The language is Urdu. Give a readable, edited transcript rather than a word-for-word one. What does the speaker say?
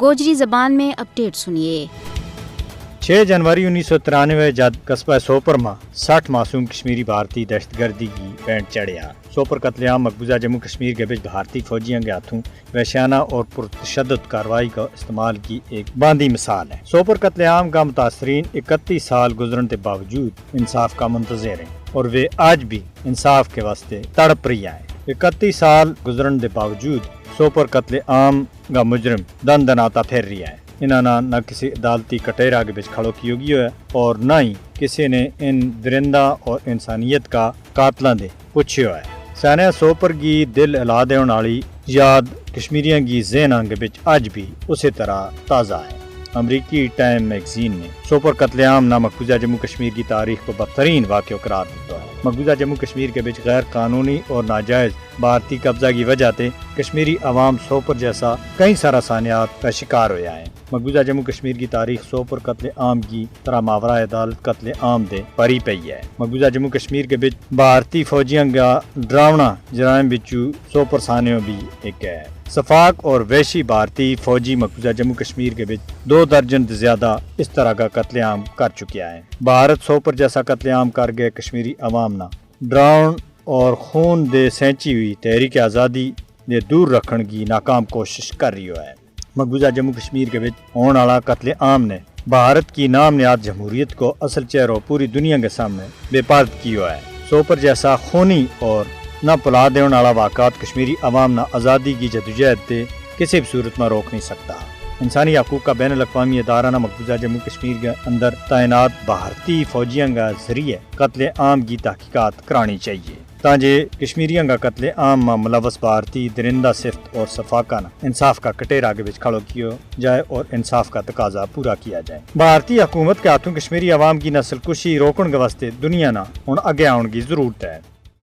گوجری زبان میں اپڈیٹ سنیے۔ 6 جنوری 1993 جد قصبہ سوپر میں 60 معصوم کشمیری بھارتی دہشت گردی کی بینڈ چڑھیا۔ سوپر قتل عام مقبوضہ جموں کشمیر کے بچ بھارتی فوجیوں کے ہاتھوں وحشیانہ اور پرتشدد کارروائی کا استعمال کی ایک باندھی مثال ہے۔ سوپر قتل عام کا متاثرین 31 سال گزرنے کے باوجود انصاف کا منتظر ہیں اور وہ آج بھی انصاف کے واسطے تڑپ رہی ہیں۔ 31 سال گزرنے کے باوجود سوپر قتل عام کا مجرم دن دناتا پھر رہا ہے۔ انہوں نے نہ کسی عدالتی کٹہرہ کے بچ کھڑو کی ہوگی ہے اور نہ ہی کسی نے ان درندہ اور انسانیت کا قاتلاں دے پوچھے ہے۔ سانیہ سوپر کی دل ہلا دینے والی یاد کشمیریوں کی ذہنوں کے بچ آج بھی اسی طرح تازہ ہے۔ امریکی ٹائم میگزین نے سوپر قتل عام نہ مقبوضہ جموں کشمیر کی تاریخ کو بدترین واقعہ قرار دیتا ہے۔ مقبوضہ جموں کشمیر کے بچ غیر قانونی اور ناجائز بھارتی قبضہ کی وجہ سے کشمیری عوام سوپر جیسا کئی سارا سانیات کا شکار ہویا ہے۔ مقبوضہ جموں کشمیر کی تاریخ سوپر قتل عام کی طرح ماورا عدالت قتل عام دے پری پئی ہے۔ مقبوضہ جموں کشمیر کے بچ بھارتی فوجیوں کا ڈراونا جرائم بچو سوپر سانیوں بھی ایک ہے۔ سفاق اور وحشی بھارتی فوجی مقبوضہ جموں کشمیر کے بچ 2 درجن سے زیادہ اس طرح کا قتل عام کر چکیا ہے۔ بھارت سوپر جیسا قتل عام کر گئے کشمیری عوام نہ ڈراؤن اور خون دے سینچی ہوئی تحریک آزادی دے دور رکھن کی ناکام کوشش کر رہی ہے۔ مقبوضہ جموں کشمیر کے بچ ہونے والا قتل عام نے بھارت کی نام نہاد جمہوریت کو اصل چہروں پوری دنیا کے سامنے بے پرد کیا ہے۔ سوپر جیسا خونی اور نہ پلا دینے والا واقعات کشمیری عوام نہ آزادی کی جدوجہد سے کسی بھی صورت میں روک نہیں سکتا۔ انسانی حقوق کا بین الاقوامی ادارہ نہ مقبوضہ جموں کشمیر کے اندر تعینات بھارتی فوجیوں کا ذریعے قتل عام کی تحقیقات کرانی چاہیے تاکہ کشمیریوں کا قتل عام میں ملوث بھارتی درندہ صفت اور صفاقہ نہ انصاف کا کٹہرہ کے بچ کھڑو کیا جائے اور انصاف کا تقاضا پورا کیا جائے۔ بھارتی حکومت کے ہاتھوں کشمیری عوام کی نسل کشی روکن کے واسطے دنیا نہ ہن اگے آن کی ضرورت ہے۔